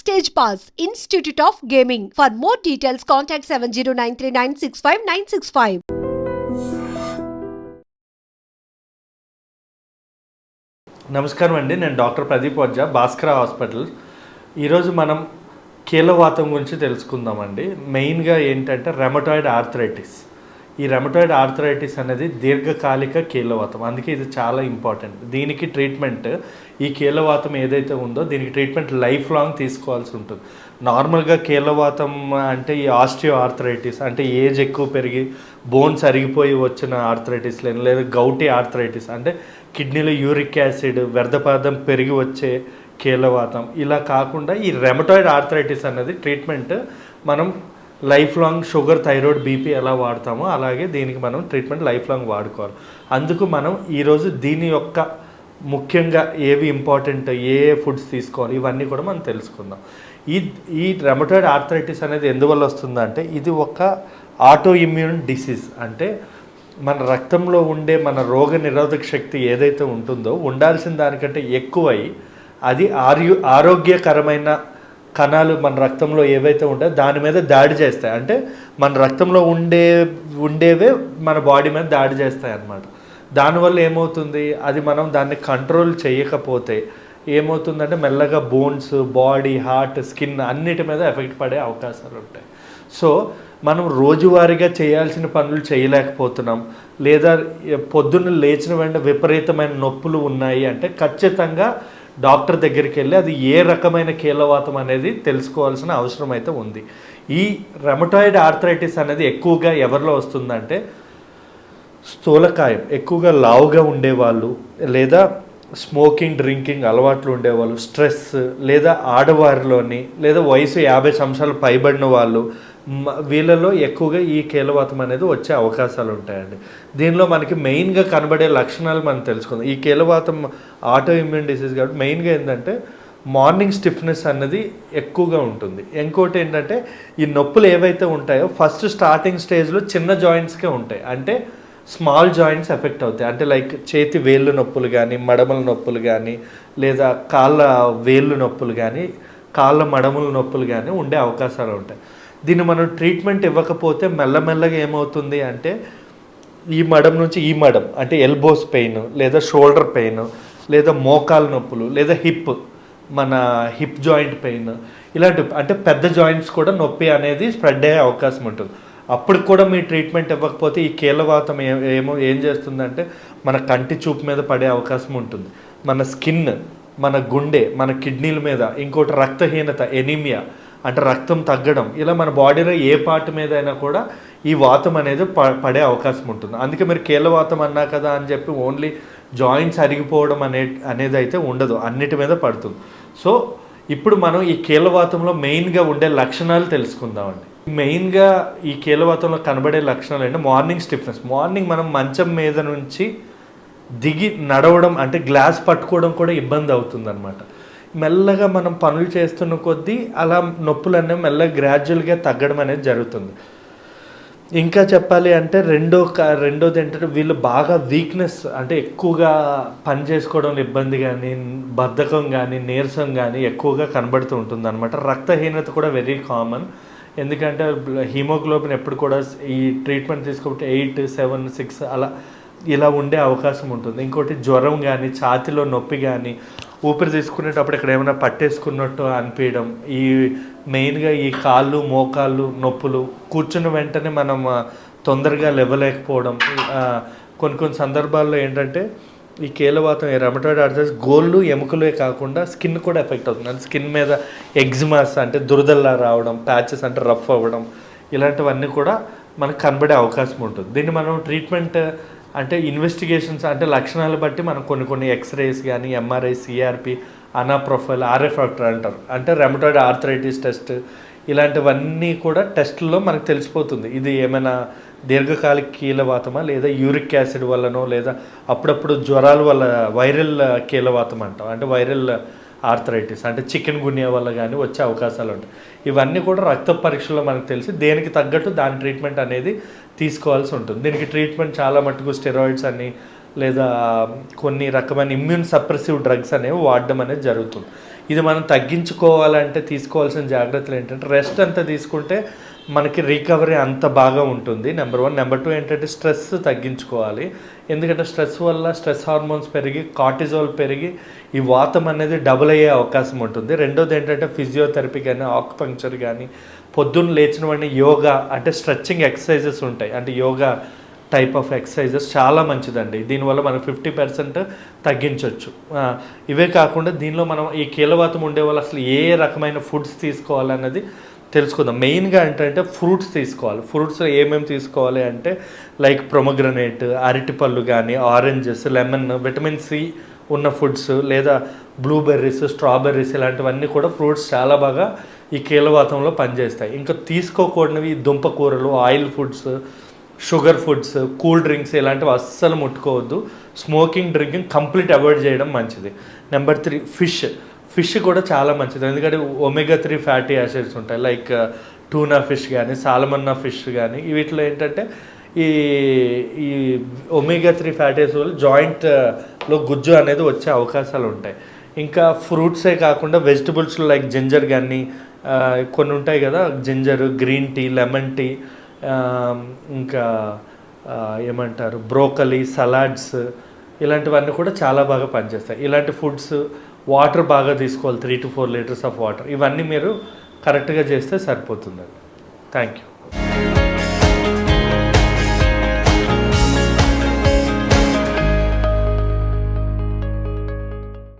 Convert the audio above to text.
Stage Pass, Institute of Gaming. For more details, contact 7093965965965. నమస్కారం అండి, నేను డాక్టర్ ప్రదీప్ వజ్జా, భాస్కర హాస్పిటల్. ఈరోజు మనం కీళ్ళవాతం గురించి తెలుసుకుందామండి. మెయిన్గా ఏంటంటే రెమటాయిడ్ ఆర్థరైటిస్. ఈ రెమటాయిడ్ ఆర్థరైటిస్ అనేది దీర్ఘకాలిక కీళ్ళవాతం, అందుకే ఇది చాలా ఇంపార్టెంట్. దీనికి ట్రీట్మెంట్, ఈ కీళ్ళవాతం ఏదైతే ఉందో దీనికి ట్రీట్మెంట్ లైఫ్ లాంగ్ తీసుకోవాల్సి ఉంటుంది. నార్మల్గా కీళ్ళవాతం అంటే ఈ ఆస్టియో ఆర్థరైటిస్ అంటే ఏజ్ ఎక్కువ పెరిగి బోన్స్ అరిగిపోయి వచ్చిన ఆర్థరైటిస్ లేదా గౌటీ ఆర్థరైటిస్ అంటే కిడ్నీలో యూరిక్ యాసిడ్ వ్యర్థపాతం పెరిగి వచ్చే కీళ్ళవాతం. ఇలా కాకుండా ఈ రెమటాయిడ్ ఆర్థరైటిస్ అనేది ట్రీట్మెంట్ మనం life long sugar, thyroid, BP ఎలా వాడతామో అలాగే దీనికి మనం ట్రీట్మెంట్ లైఫ్ లాంగ్ వాడుకోవాలి. అందుకు మనం ఈరోజు దీని యొక్క ముఖ్యంగా ఏవి ఇంపార్టెంట్, ఏ ఫుడ్స్ తీసుకోవాలి, ఇవన్నీ కూడా మనం తెలుసుకుందాం. ఈ రెమటాయిడ్ ఆర్థరైటిస్ అనేది ఎందువల్ల వస్తుందంటే ఇది ఒక ఆటో ఇమ్యూన్ డిసీజ్. అంటే మన రక్తంలో ఉండే మన రోగ నిరోధక శక్తి ఏదైతే ఉంటుందో ఉండాల్సిన దానికంటే ఎక్కువై అది ఆరోగ్యకరమైన కణాలు మన రక్తంలో ఏవైతే ఉంటాయో దాని మీద దాడి చేస్తాయి. అంటే మన రక్తంలో ఉండేవే మన బాడీ మీద దాడి చేస్తాయి అన్నమాట. దానివల్ల ఏమవుతుంది, అది మనం దాన్ని కంట్రోల్ చేయకపోతే ఏమవుతుందంటే మెల్లగా బోన్స్, బాడీ, హార్ట్, స్కిన్ అన్నిటి మీద ఎఫెక్ట్ పడే అవకాశాలు ఉంటాయి. సో మనం రోజువారీగా చేయాల్సిన పనులు చేయలేకపోతున్నాం, లేదా పొద్దున్న లేచిన వెంటనే విపరీతమైన నొప్పులు ఉన్నాయి అంటే ఖచ్చితంగా డాక్టర్ దగ్గరికి వెళ్ళి అది ఏ రకమైన కీళ్ళవాతం అనేది తెలుసుకోవాల్సిన అవసరం అయితే ఉంది. ఈ రెమటాయిడ్ ఆర్థరైటిస్ అనేది ఎక్కువగా ఎవరిలో వస్తుందంటే స్థూలకాయం, ఎక్కువగా లావుగా ఉండేవాళ్ళు, లేదా స్మోకింగ్, డ్రింకింగ్ అలవాట్లు ఉండేవాళ్ళు, స్ట్రెస్, లేదా ఆడవారిలోని, లేదా వయసు 50 సంవత్సరాలు పైబడిన వాళ్ళు, వీళ్ళలో ఎక్కువగా ఈ కీళ్ళవాతం అనేది వచ్చే అవకాశాలు ఉంటాయండి. దీనిలో మనకి మెయిన్గా కనబడే లక్షణాలు మనం తెలుసుకుందాం. ఈ కీళ్ళవాతం ఆటో ఇమ్యూన్ డిసీజ్ కాబట్టి మెయిన్గా ఏంటంటే మార్నింగ్ స్టిఫ్నెస్ అన్నది ఎక్కువగా ఉంటుంది. ఇంకోటి ఏంటంటే ఈ నొప్పులు ఏవైతే ఉంటాయో ఫస్ట్ స్టార్టింగ్ స్టేజ్లో చిన్న జాయింట్స్కే ఉంటాయి. అంటే స్మాల్ జాయింట్స్ ఎఫెక్ట్ అవుతాయి. అంటే లైక్ చేతి వేళ్ళు నొప్పులు కానీ, మడమల నొప్పులు కానీ, లేదా కాళ్ళ వేళ్ళు నొప్పులు కానీ, కాళ్ళ మడమల నొప్పులు కానీ ఉండే అవకాశాలు ఉంటాయి. దీన్ని మనం ట్రీట్మెంట్ ఇవ్వకపోతే మెల్లమెల్లగా ఏమవుతుంది అంటే ఈ మడం నుంచి ఈ మడం అంటే ఎల్బోస్ పెయిన్, లేదా షోల్డర్ పెయిన్, లేదా మోకాల నొప్పులు, లేదా మన హిప్ జాయింట్ పెయిన్, ఇలాంటి అంటే పెద్ద జాయింట్స్ కూడా నొప్పి అనేది స్ప్రెడ్ అయ్యే అవకాశం ఉంటుంది. అప్పుడు కూడా మీ ట్రీట్మెంట్ ఇవ్వకపోతే ఈ కీళ్ళవాతం ఏం చేస్తుందంటే మన కంటి చూపు మీద పడే అవకాశం ఉంటుంది, మన స్కిన్, మన గుండె, మన కిడ్నీల మీద, ఇంకోటి రక్తహీనత, ఎనీమియా అంటే రక్తం తగ్గడం, ఇలా మన బాడీలో ఏ పార్ట్ మీద అయినా కూడా ఈ వాతం అనేది పడే అవకాశం ఉంటుంది. అందుకే మీరు కీళ్ళవాతం అన్నా కదా అని చెప్పి ఓన్లీ జాయింట్స్ అరిగిపోవడం అనేది అయితే ఉండదు, అన్నిటి మీద పడుతుంది. సో ఇప్పుడు మనం ఈ కీళ్ళవాతంలో మెయిన్గా ఉండే లక్షణాలు తెలుసుకుందామండి. మెయిన్గా ఈ కీళ్ళవాతంలో కనబడే లక్షణాలు అంటే మార్నింగ్ స్టిఫ్నెస్. మార్నింగ్ మనం మంచం మీద నుంచి దిగి నడవడం అంటే గ్లాస్ పట్టుకోవడం కూడా ఇబ్బంది అవుతుంది అనమాట. మెల్లగా మనం పనులు చేస్తున్న కొద్దీ అలా నొప్పులన్నీ మెల్లగా గ్రాడ్యువల్గా తగ్గడం అనేది జరుగుతుంది. ఇంకా చెప్పాలి అంటే రెండోది ఏంటంటే వీళ్ళు బాగా వీక్నెస్ అంటే ఎక్కువగా పని చేసుకోవడంలో ఇబ్బంది కానీ, బద్ధకం కానీ, నీరసం కానీ ఎక్కువగా కనబడుతూ ఉంటుంది అనమాట. రక్తహీనత కూడా వెరీ కామన్. ఎందుకంటే హీమోగ్లోబిన్ ఎప్పుడు కూడా ఈ ట్రీట్మెంట్ తీసుకోబట్టి 8, 7, 6 అలా ఇలా ఉండే అవకాశం ఉంటుంది. ఇంకోటి జ్వరం కానీ, ఛాతీలో నొప్పి కానీ, ఊపిరి తీసుకునేటప్పుడు ఇక్కడ ఏమైనా పట్టేసుకున్నట్టు అనిపించడం, ఈ మెయిన్గా ఈ కాళ్ళు, మోకాళ్ళు నొప్పులు, కూర్చున్న వెంటనే మనం తొందరగా లేవలేకపోవడం. కొన్ని సందర్భాల్లో ఏంటంటే ఈ కీళ్ళవాతం, ఈ రెమటాయిడ్ ఆర్థరైటిస్ గోళ్ళు, ఎముకలే కాకుండా స్కిన్ కూడా ఎఫెక్ట్ అవుతుంది. అంటే స్కిన్ మీద ఎగ్జిమాస్ అంటే దురదల్లా రావడం, ప్యాచెస్ అంటే రఫ్ అవ్వడం, ఇలాంటివన్నీ కూడా మనకు కనబడే అవకాశం ఉంటుంది. దీన్ని మనం ట్రీట్మెంట్ అంటే ఇన్వెస్టిగేషన్స్ అంటే లక్షణాలు బట్టి మనం కొన్ని ఎక్స్రేస్ కానీ, ఎంఆర్ఐ, సిఆర్పి, అనాప్రొఫైల్, ఆర్ఎఫ్ ఫ్యాక్టర్ అంటారు, అంటే రెమటాయిడ్ ఆర్థరైటిస్ టెస్ట్, ఇలాంటివన్నీ కూడా టెస్టుల్లో మనకు తెలిసిపోతుంది ఇది ఏమైనా దీర్ఘకాలిక కీళ్ళవాతమా, లేదా యూరిక్ యాసిడ్ వల్లనో, లేదా అప్పుడప్పుడు జ్వరాల వల్ల వైరల్ కీళ్ళవాతం అంటాం, అంటే వైరల్ ఆర్థరైటిస్ అంటే చికెన్ గున్యా వల్ల కానీ వచ్చే అవకాశాలు ఉంటాయి. ఇవన్నీ కూడా రక్త పరీక్షలో మనకు తెలిసి దేనికి తగ్గట్టు దాని ట్రీట్మెంట్ అనేది తీసుకోవాల్సి ఉంటుంది. దీనికి ట్రీట్మెంట్ చాలా మటుకు స్టెరాయిడ్స్ అని, లేదా కొన్ని రకమైన ఇమ్యూన్ సప్రెసివ్ డ్రగ్స్ అనేవి వాడడం అనేది జరుగుతుంది. ఇది మనం తగ్గించుకోవాలంటే తీసుకోవాల్సిన జాగ్రత్తలు ఏంటంటే రెస్ట్ అంతా తీసుకుంటే మనకి రికవరీ అంత బాగా ఉంటుంది. నెంబర్ 1. నెంబర్ 2 ఏంటంటే స్ట్రెస్ తగ్గించుకోవాలి. ఎందుకంటే స్ట్రెస్ వల్ల స్ట్రెస్ హార్మోన్స్ పెరిగి కార్టిజోల్ పెరిగి ఈ వాతం అనేది డబుల్ అయ్యే అవకాశం ఉంటుంది. రెండోది ఏంటంటే ఫిజియోథెరపీ కానీ ఆక్యుపంక్చర్ కానీ పొద్దున్న లేచిన వాడిని యోగా అంటే స్ట్రెచ్చింగ్ ఎక్సర్సైజెస్ ఉంటాయి, అంటే యోగా టైప్ ఆఫ్ ఎక్సర్సైజెస్ చాలా మంచిదండి. దీనివల్ల మనం 50% తగ్గించవచ్చు. ఇవే కాకుండా దీనిలో మనం ఈ కీలవాతం ఉండే వాళ్ళు అసలు ఏ రకమైన ఫుడ్స్ తీసుకోవాలన్నది తెలుసుకుందాం. మెయిన్గా ఏంటంటే ఫ్రూట్స్ తీసుకోవాలి. ఫ్రూట్స్లో ఏమేమి తీసుకోవాలి అంటే లైక్ ప్రొమోగ్రనేట్, అరటిపళ్ళు కానీ, ఆరెంజెస్, లెమన్, విటమిన్ సి ఉన్న ఫుడ్స్, లేదా బ్లూబెర్రీస్, స్ట్రాబెర్రీస్ ఇలాంటివన్నీ కూడా ఫ్రూట్స్ చాలా బాగా ఈ కీలవాతంలో పనిచేస్తాయి. ఇంకా తీసుకోకూడనివి దుంపకూరలు, oil foods, sugar foods, cool drinks ఇలాంటివి అస్సలు ముట్టుకోవద్దు. స్మోకింగ్, డ్రింకింగ్ కంప్లీట్ అవాయిడ్ చేయడం మంచిది. నెంబర్ 3 ఫిష్ కూడా చాలా మంచిది. ఎందుకంటే ఒమేగా 3 ఫ్యాటీ యాసిడ్స్ ఉంటాయి. లైక్ టూనా ఫిష్ కానీ, సాల్మన్నా ఫిష్ కానీ వీటిలో ఏంటంటే ఈ ఒమేగా 3 ఫ్యాటీ యాసిడ్స్ వల్ల జాయింట్లో గుజ్జు అనేది వచ్చే అవకాశాలు ఉంటాయి. ఇంకా ఫ్రూట్సే కాకుండా వెజిటబుల్స్లో లైక్ జింజర్ కానీ కొన్ని ఉంటాయి కదా, ginger, green tea, lemon tea, ఇంకా ఏమంటారు బ్రోకలీ, సలాడ్స్ ఇలాంటివన్నీ కూడా చాలా బాగా పనిచేస్తాయి. ఇలాంటి ఫుడ్స్, వాటర్ బాగా తీసుకోవాలి, 3 to 4 లీటర్స్ ఆఫ్ వాటర్. ఇవన్నీ మీరు కరెక్ట్గా చేస్తే సరిపోతుందండి. Thank you.